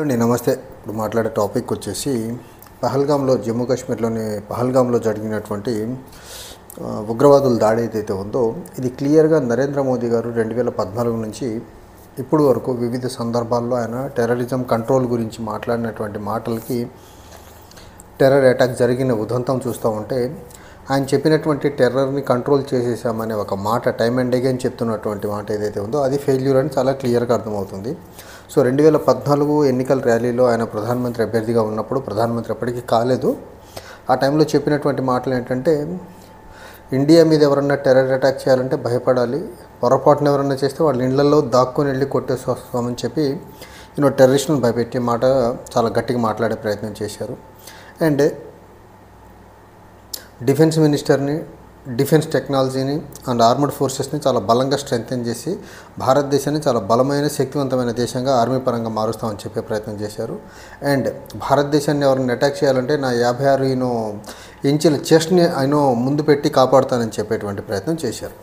అండి నమస్తే. ఇప్పుడు మాట్లాడే టాపిక్ వచ్చేసి పహల్గామ్లో, జమ్మూ కాశ్మీర్లోని పహల్గామ్లో జరిగినటువంటి ఉగ్రవాదుల దాడి ఏదైతే ఉందో ఇది క్లియర్గా నరేంద్ర మోదీ గారు 2014 నుంచి ఇప్పుడు వరకు వివిధ సందర్భాల్లో ఆయన టెర్రరిజం కంట్రోల్ గురించి మాట్లాడినటువంటి మాటలకి టెర్రర్ అటాక్ జరిగిన ఉదంతం చూస్తూ ఉంటే ఆయన చెప్పినటువంటి టెర్రర్ని కంట్రోల్ చేసేసామనే ఒక మాట టైమ్ అండ్ అగైన్ చెప్తున్నటువంటి మాట ఏదైతే ఉందో అది ఫెయిల్యూర్ అని చాలా క్లియర్గా అర్థమవుతుంది. సో 2014 ఎన్నికల ర్యాలీలో ఆయన ప్రధానమంత్రి అభ్యర్థిగా ఉన్నప్పుడు, ప్రధానమంత్రి ఎప్పటికీ కాలేదు, ఆ టైంలో చెప్పినటువంటి మాటలు ఏంటంటే ఇండియా మీద ఎవరన్నా టెర్రర్ అటాక్ చేయాలంటే భయపడాలి, పొరపాటున ఎవరన్నా చేస్తే వాళ్ళ ఇళ్లలో దాక్కుని వెళ్ళి కొట్టేసి వస్తామని చెప్పి టెర్రరిస్టులను భయపెట్టే మాట చాలా గట్టిగా మాట్లాడే ప్రయత్నం చేశారు. అండ్ డిఫెన్స్ మినిస్టర్ని, డిఫెన్స్ టెక్నాలజీని అండ్ ఆర్మడ్ ఫోర్సెస్ని చాలా బలంగా స్ట్రెంగ్తెన్ చేసి భారతదేశాన్ని చాలా బలమైన శక్తివంతమైన దేశంగా ఆర్మీ పరంగా మారుస్తామని చెప్పే ప్రయత్నం చేశారు. అండ్ భారతదేశాన్ని ఎవరిని అటాక్ చేయాలంటే నా 56 ఇంచుల చెస్ట్ని ముందు పెట్టి కాపాడుతానని చెప్పేటువంటి ప్రయత్నం చేశారు.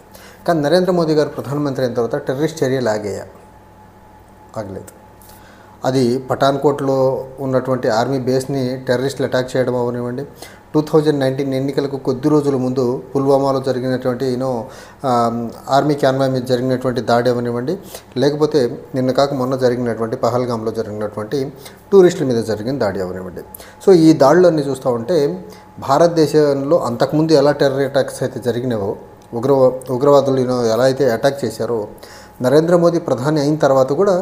కానీ నరేంద్ర మోదీ గారు ప్రధానమంత్రి అయిన తర్వాత టెర్రరిస్ట్ చర్యలు ఆగలేదు. అది పఠాన్కోట్లో ఉన్నటువంటి ఆర్మీ బేస్ని టెర్రరిస్టులు అటాక్ చేయడం అవనివ్వండి, 2019 ఎన్నికలకు కొద్ది రోజుల ముందు పుల్వామాలో జరిగినటువంటి ఆర్మీ క్యాన్వాయ్ మీద జరిగినటువంటి దాడి అవనివ్వండి, లేకపోతే నిన్న కాక మొన్న జరిగినటువంటి పహల్గామ్లో జరిగినటువంటి టూరిస్టుల మీద జరిగిన దాడి అవనివ్వండి. సో ఈ దాడులన్నీ చూస్తూ ఉంటే భారతదేశంలో అంతకుముందు ఎలా టెర్రర్ అటాక్స్ అయితే జరిగినావో, ఉగ్రవాదులు ఎలా అయితే అటాక్ చేశారో, నరేంద్ర మోదీ ప్రధాని అయిన తర్వాత కూడా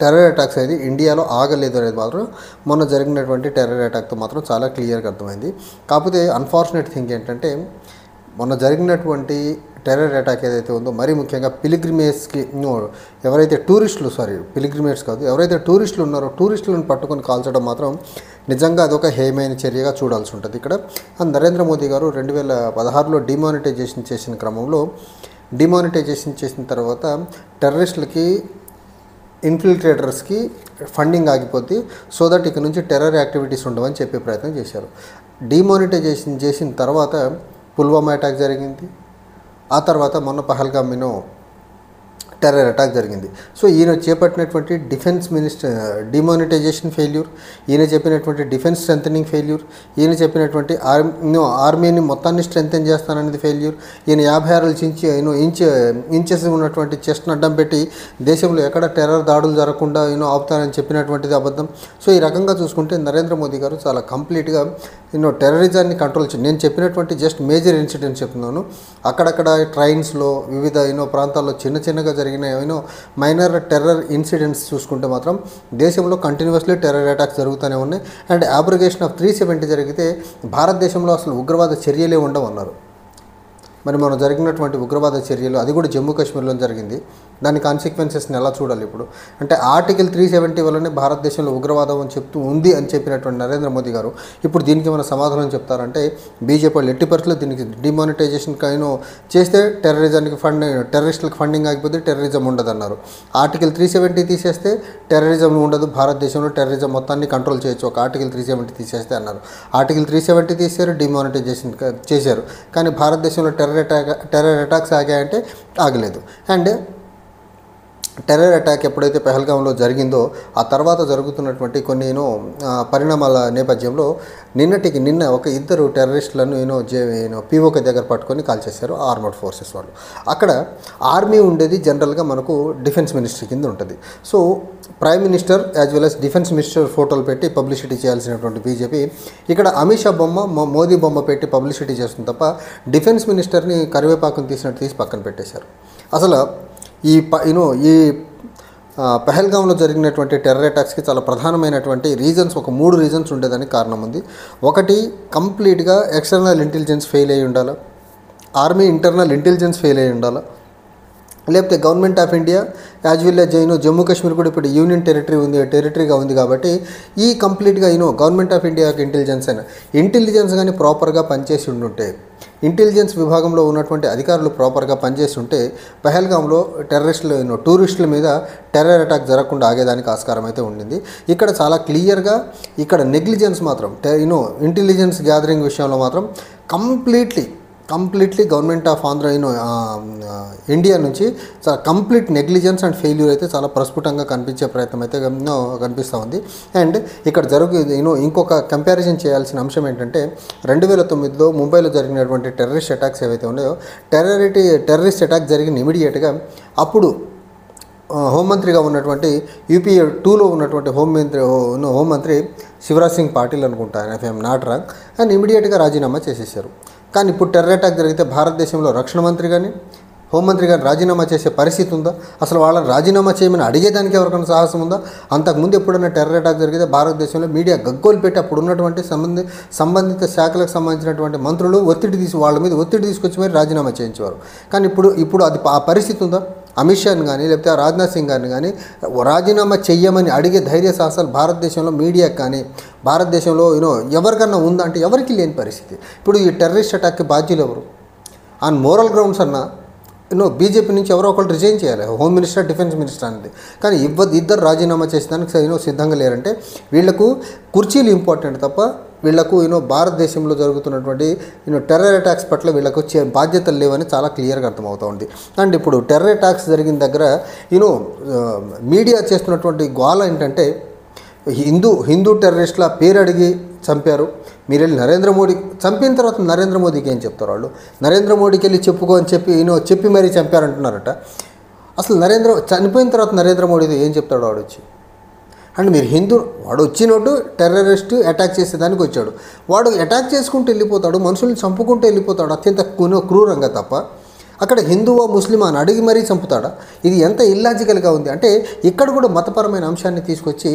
టెర్రర్ అటాక్స్ అయితే ఇండియాలో ఆగలేదు అనేది మాత్రం మొన్న జరిగినటువంటి టెర్రర్ అటాక్తో మాత్రం చాలా క్లియర్గా అర్థమైంది. కాకపోతే అన్ఫార్చునేట్ థింగ్ ఏంటంటే మొన్న జరిగినటువంటి టెర్రర్ అటాక్ ఏదైతే ఉందో మరీ ముఖ్యంగా పిలిగ్రిమేజ్కి ఎవరైతే పిలిగ్రిమేజ్ కాదు, ఎవరైతే టూరిస్టులు ఉన్నారో టూరిస్టులను పట్టుకొని కాల్చడం మాత్రం నిజంగా అదొక హేయమైన చర్యగా చూడాల్సి ఉంటుంది. ఇక్కడ నరేంద్ర మోదీ గారు 2016లో డిమానిటైజేషన్ చేసిన క్రమంలో డిమానిటైజేషన్ చేసిన తర్వాత టెర్రరిస్టులకి, ఇన్ఫిల్ట్రేటర్స్కి ఫండింగ్ ఆగిపోతే సో దట్ ఇక నుంచి టెర్రర్ యాక్టివిటీస్ ఉండవని చెప్పే ప్రయత్నం చేశారు. డిమానిటైజేషన్ చేసిన తర్వాత పుల్వామా అటాక్ జరిగింది, ఆ తర్వాత మొన్న పహల్గామ్లో టెర్రర్ అటాక్ జరిగింది. సో ఈయన చేపట్టినటువంటి డిఫెన్స్ డిమానిటైజేషన్ ఫెయిల్యూర్, ఈయన చెప్పినటువంటి డిఫెన్స్ స్ట్రెంథనింగ్ ఫెయిల్యూర్, ఈయన చెప్పినటువంటి ఆర్మీని మొత్తాన్ని స్ట్రెంథెన్ చేస్తాననేది ఫెయిల్యూర్, ఈయన 56 ఇంచెస్ ఉన్నటువంటి చెస్ట్ని అడ్డం పెట్టి దేశంలో ఎక్కడ టెర్రర్ దాడులు జరగకుండా ఆపుతానని చెప్పినటువంటిది అబద్ధం. సో ఈ రకంగా చూసుకుంటే నరేంద్ర మోదీ గారు చాలా కంప్లీట్గా టెర్రరిజాన్ని కంట్రోల్ నేను చెప్పినటువంటి జస్ట్ మేజర్ ఇన్సిడెంట్స్ చెప్తున్నాను. అక్కడక్కడ ట్రైన్స్లో వివిధ ప్రాంతాల్లో చిన్నగా జరిగిన మైనర్ టెర్రర్ ఇన్సిడెంట్స్ చూసుకుంటే మాత్రం దేశంలో కంటిన్యూస్లీ టెర్రర్ అటాక్స్ జరుగుతూనే ఉన్నాయి. అండ్ అబ్రిగేషన్ ఆఫ్ 370 జరిగితే భారతదేశంలో అసలు ఉగ్రవాద చర్యలే ఉండవన్నారు. మరి మనం జరిగినటువంటి ఉగ్రవాద చర్యలు అది కూడా జమ్మూ కాశ్మీర్లో జరిగింది. దాని కాన్సిక్వెన్సెస్ని ఎలా చూడాలి ఇప్పుడు అంటే ఆర్టికల్ 370 వల్లనే భారతదేశంలో ఉగ్రవాదం అని చెప్తూ ఉంది అని చెప్పినటువంటి నరేంద్ర మోదీ గారు ఇప్పుడు దీనికి ఏమైనా సమాధానం చెప్తారంటే బీజేపీ వాళ్ళు ఎట్టి పరిస్థితుల్లో దీనికి డిమానిటైజేషన్ చేస్తే టెర్రరిస్టులకు ఫండింగ్ ఆగిపోతే టెర్రరిజం ఉండదన్నారు. ఆర్టికల్ 370 తీసేస్తే టెర్రరిజం ఉండదు, భారతదేశంలో టెర్రరిజం మొత్తాన్ని కంట్రోల్ చేయొచ్చు ఒక ఆర్టికల్ 370 తీసేస్తే అన్నారు. ఆర్టికల్ 370 తీశారు, డిమానిటైజేషన్ చేశారు, కానీ భారతదేశంలో టెర్రర్ అటాక్స్ ఆగాయంటే ఆగలేదు. అండ్ టెర్రర్ అటాక్ ఎప్పుడైతే పహల్గామ్లో జరిగిందో ఆ తర్వాత జరుగుతున్నటువంటి కొన్ని పరిణామాల నేపథ్యంలో నిన్న ఒక ఇద్దరు టెర్రరిస్టులను పీఓకే దగ్గర పట్టుకొని కాల్చేశారు ఆర్మడ్ ఫోర్సెస్ వాళ్ళు. అక్కడ ఆర్మీ ఉండేది జనరల్గా మనకు డిఫెన్స్ మినిస్ట్రీ కింద ఉంటుంది. So prime minister as well as defence minister ఫోటోలు పెట్టి పబ్లిసిటీ చేయాల్సినటువంటి బీజేపీ ఇక్కడ అమిత్ షా బొమ్మ, మోదీ బొమ్మ పెట్టి పబ్లిసిటీ చేస్తుంది తప్ప డిఫెన్స్ మినిస్టర్ని కరివేపాకుని తీసి పక్కన పెట్టేశారు. అసలు ఈ పహల్గామ్లో జరిగినటువంటి టెర్రర్ అటాక్స్కి చాలా ప్రధానమైనటువంటి రీజన్స్, ఒక 3 రీజన్స్ ఉండేదానికి కారణం ఉంది. ఒకటి కంప్లీట్గా ఎక్స్టర్నల్ ఇంటెలిజెన్స్ ఫెయిల్ అయ్యి ఉండాలి, ఆర్మీ ఇంటర్నల్ ఇంటెలిజెన్స్ ఫెయిల్ అయ్యి ఉండాలి, లేకపోతే government of India as well as Jammu Kashmir కూడా ఇప్పుడు యూనియన్ టెరిటరీగా ఉంది కాబట్టి ఈ కంప్లీట్గా గవర్నమెంట్ ఆఫ్ ఇండియాకి ఇంటెలిజెన్స్ కానీ ప్రాపర్గా పనిచేసి ఉండుంటే, ఇంటెలిజెన్స్ విభాగంలో ఉన్నటువంటి అధికారులు ప్రాపర్గా పనిచేసి ఉంటే పహల్గామ్లో టూరిస్టుల మీద టెర్రర్ అటాక్ జరగకుండా ఆగేదానికి ఆస్కారం అయితే ఉండింది. ఇక్కడ చాలా క్లియర్గా ఇక్కడ నెగ్లిజెన్స్ మాత్రం ఇంటెలిజెన్స్ గ్యాదరింగ్ విషయంలో మాత్రం completely government of Andhra India నుంచి చాలా కంప్లీట్ నెగ్లిజెన్స్ అండ్ ఫెయిల్యూర్ అయితే చాలా ప్రస్ఫుటంగా కనిపించే ప్రయత్నం అయితే కనిపిస్తూ ఉంది. అండ్ ఇక్కడ ఇంకొక కంపారిజన్ చేయాల్సిన అంశం ఏంటంటే 2009లో ముంబైలో జరిగినటువంటి టెర్రరిస్ట్ అటాక్స్ ఏవైతే ఉన్నాయో టెర్రరిస్ట్ అటాక్ జరిగిన ఇమీడియట్గా అప్పుడు హోంమంత్రిగా ఉన్నటువంటి యూపీఏ 2లో ఉన్నటువంటి హోంమంత్రి శివరాజ్ సింగ్ పాటిల్ అనుకుంటాను, ఇఫ్ ఐఎమ్ నాట్ రాంగ్, ఆయన ఇమీడియట్గా రాజీనామా చేసేసారు. కానీ ఇప్పుడు టెర్రర్ అటాక్ జరిగితే భారతదేశంలో రక్షణ మంత్రి కానీ హోంమంత్రి కానీ రాజీనామా చేసే పరిస్థితి ఉందా? అసలు వాళ్ళని రాజీనామా చేయమని అడిగేదానికి ఎవరికైనా సాహసం ఉందా? అంతకుముందు ఎప్పుడైనా టెర్రర్ అటాక్ జరిగితే భారతదేశంలో మీడియా గగ్గోలు పెట్టి అప్పుడు ఉన్నటువంటి సంబంధిత శాఖలకు సంబంధించినటువంటి మంత్రులు వాళ్ళ మీద ఒత్తిడి తీసుకొచ్చి మరి రాజీనామా చేయించేవారు. కానీ ఇప్పుడు అది ఆ పరిస్థితి ఉందా? అమిత్ షాని కానీ లేకపోతే రాజ్నాథ్ సింగ్ గారిని కానీ రాజీనామా చెయ్యమని అడిగే ధైర్య సాహసాలు భారతదేశంలో మీడియాకి కానీ భారతదేశంలో ఎవరికన్నా ఉందా అంటే ఎవరికి లేని పరిస్థితి. ఇప్పుడు ఈ టెర్రరిస్ట్ అటాక్కి బాధ్యులు ఎవరు? ఆన్ మోరల్ గ్రౌండ్స్ అన్నా బీజేపీ నుంచి ఎవరో ఒకరు రిజైన్ చేయాలి, హోమ్ మినిస్టర్, డిఫెన్స్ మినిస్టర్ అనేది. కానీ ఇద్దరు రాజీనామా చేసేదానికి సిద్ధంగా లేరంటే వీళ్లకు కుర్చీలు ఇంపార్టెంట్ తప్ప వీళ్లకు భారతదేశంలో జరుగుతున్నటువంటి టెర్రర్ అటాక్స్ పట్ల వీళ్ళకు బాధ్యతలు లేవని చాలా క్లియర్గా అర్థమవుతూ ఉంది. అండ్ ఇప్పుడు టెర్రర్ అటాక్స్ జరిగిన దగ్గర మీడియా చేస్తున్నటువంటి గోల ఏంటంటే హిందూ టెర్రరిస్టుల పేరు అడిగి చంపారు, మీరు వెళ్ళి నరేంద్ర మోడీ చంపిన తర్వాత నరేంద్ర మోడీకి ఏం చెప్తారు వాళ్ళు? నరేంద్ర మోడీకి వెళ్ళి చెప్పుకో అని చెప్పి మరీ చంపారంటున్నారట. అసలు చనిపోయిన తర్వాత నరేంద్ర మోడీతో ఏం చెప్తాడు వాడు వచ్చి? అండ్ మీరు వాడు వచ్చినట్టు టెర్రరిస్ట్ అటాక్ చేసేదానికి వచ్చాడు, వాడు అటాక్ చేసుకుంటూ వెళ్ళిపోతాడు, మనుషుల్ని చంపుకుంటూ వెళ్ళిపోతాడు అత్యంత క్రూరంగా. తప్ప అక్కడ హిందువో ముస్లిమా అని అడిగి మరీ చంపుతాడా? ఇది ఎంత ఇల్లాజికల్గా ఉంది అంటే ఇక్కడ కూడా మతపరమైన అంశాన్ని తీసుకొచ్చి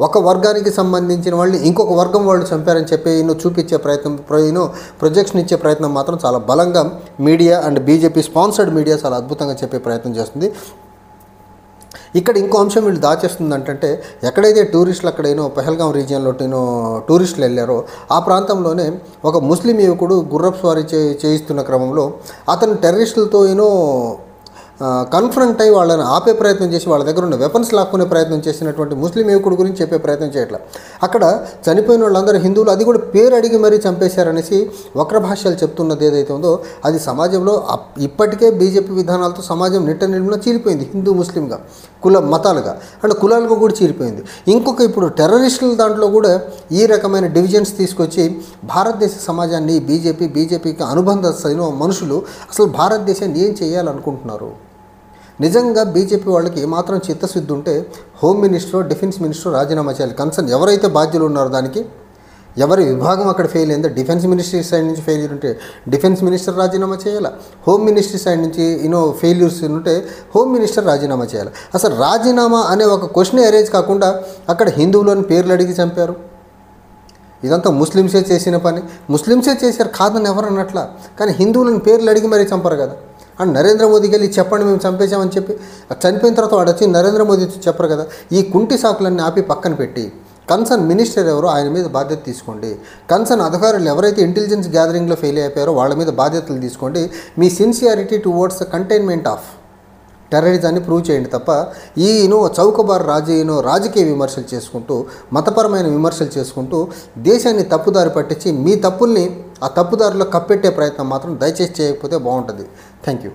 ఒక వర్గానికి సంబంధించిన వాళ్ళని ఇంకొక వర్గం వాళ్ళు చంపారని చెప్పి చూపించే ప్రయత్నం ప్రొజెక్షన్ ఇచ్చే ప్రయత్నం మాత్రం చాలా బలంగా media and BJP sponsored media చాలా అద్భుతంగా చెప్పే ప్రయత్నం చేస్తుంది. ఇక్కడ ఇంకో అంశం వీళ్ళు దాచేస్తుంది అంటే ఎక్కడైతే టూరిస్టులు అక్కడ పహల్గాం రీజియన్లో టూరిస్టులు వెళ్ళారో ఆ ప్రాంతంలోనే ఒక ముస్లిం యువకుడు గుర్రపు స్వారీ చేయిస్తున్న క్రమంలో అతను టెర్రరిస్టులతో కన్ఫ్రంట్ అయ్యి వాళ్ళని ఆపే ప్రయత్నం చేసి వాళ్ళ దగ్గర ఉన్న వెపన్స్ లాక్కునే ప్రయత్నం చేసినటువంటి ముస్లిం యువకుడు గురించి చెప్పే ప్రయత్నం చేయట్లా. అక్కడ చనిపోయిన వాళ్ళందరూ హిందువులు, అది కూడా పేరు అడిగి మరీ చంపేశారనేసి వక్ర భాష్యాలు చెప్తున్నది ఏదైతే ఉందో అది సమాజంలో ఇప్పటికే బీజేపీ విధానాలతో సమాజం నిట్టనిలువున చీలిపోయింది, హిందూ ముస్లింగా మతాలుగా అండ్ కులాలుగా కూడా చీలిపోయింది. ఇంకొక ఇప్పుడు టెర్రరిస్టుల దాంట్లో కూడా ఈ రకమైన డివిజన్స్ తీసుకొచ్చి భారతదేశ సమాజాన్ని బీజేపీకి అనుబంధ మనుషులు అసలు భారతదేశాన్ని ఏం చేయాలనుకుంటున్నారు? నిజంగా బీజేపీ వాళ్ళకి ఏమాత్రం చిత్తశుద్ధి ఉంటే హోమ్ మినిస్టర్, డిఫెన్స్ మినిస్టర్ రాజీనామా చేయాలి. కన్సర్న్ ఎవరైతే బాధ్యులు ఉన్నారో దానికి ఎవరి విభాగం అక్కడ ఫెయిల్ అయిందో డిఫెన్స్ మినిస్ట్రీ సైడ్ నుంచి ఫెయిల్యూర్ ఉంటే డిఫెన్స్ మినిస్టర్ రాజీనామా చేయాలి, హోమ్ మినిస్ట్రీ సైడ్ నుంచి ఫెయిల్యూర్స్ ఉంటే హోమ్ మినిస్టర్ రాజీనామా చేయాలి. అసలు రాజీనామా అనే ఒక క్వశ్చన్ అరేంజ్ కాకుండా అక్కడ హిందువులను పేర్లు అడిగి చంపారు. ఇదంతా ముస్లిమ్సే చేసిన పని, ముస్లిమ్సే చేశారు కాదని ఎవరు అన్నట్లా, కానీ హిందువులను పేర్లు అడిగి మరీ చంపారు కదా. అండ్ నరేంద్ర మోదీకి వెళ్ళి చెప్పండి మేము చంపేశామని చెప్పి చనిపోయిన తర్వాత వాడు వచ్చి నరేంద్ర మోదీ చెప్పరు కదా. ఈ కుంటి సాకులన్నీ ఆపి పక్కన పెట్టి కన్సర్న్ మినిస్టర్ ఎవరో ఆయన మీద బాధ్యత తీసుకోండి, కన్సర్న్ అధికారులు ఎవరైతే ఇంటెలిజెన్స్ గ్యాదరింగ్లో ఫెయిల్ అయిపోయారో వాళ్ళ మీద బాధ్యతలు తీసుకోండి. మీ sincerity towards the containment of టెర్రరిజాన్ని ప్రూవ్ చేయండి తప్ప ఈ చౌకబారు రాజకీయ విమర్శలు చేసుకుంటూ మతపరమైన విమర్శలు చేసుకుంటూ దేశాన్ని తప్పుదారి పట్టించి మీ తప్పుల్ని ఆ తప్పుదారిలో కప్పెట్టే ప్రయత్నం మాత్రం దయచేసి చేయకపోతే బాగుంటుంది. Thank you.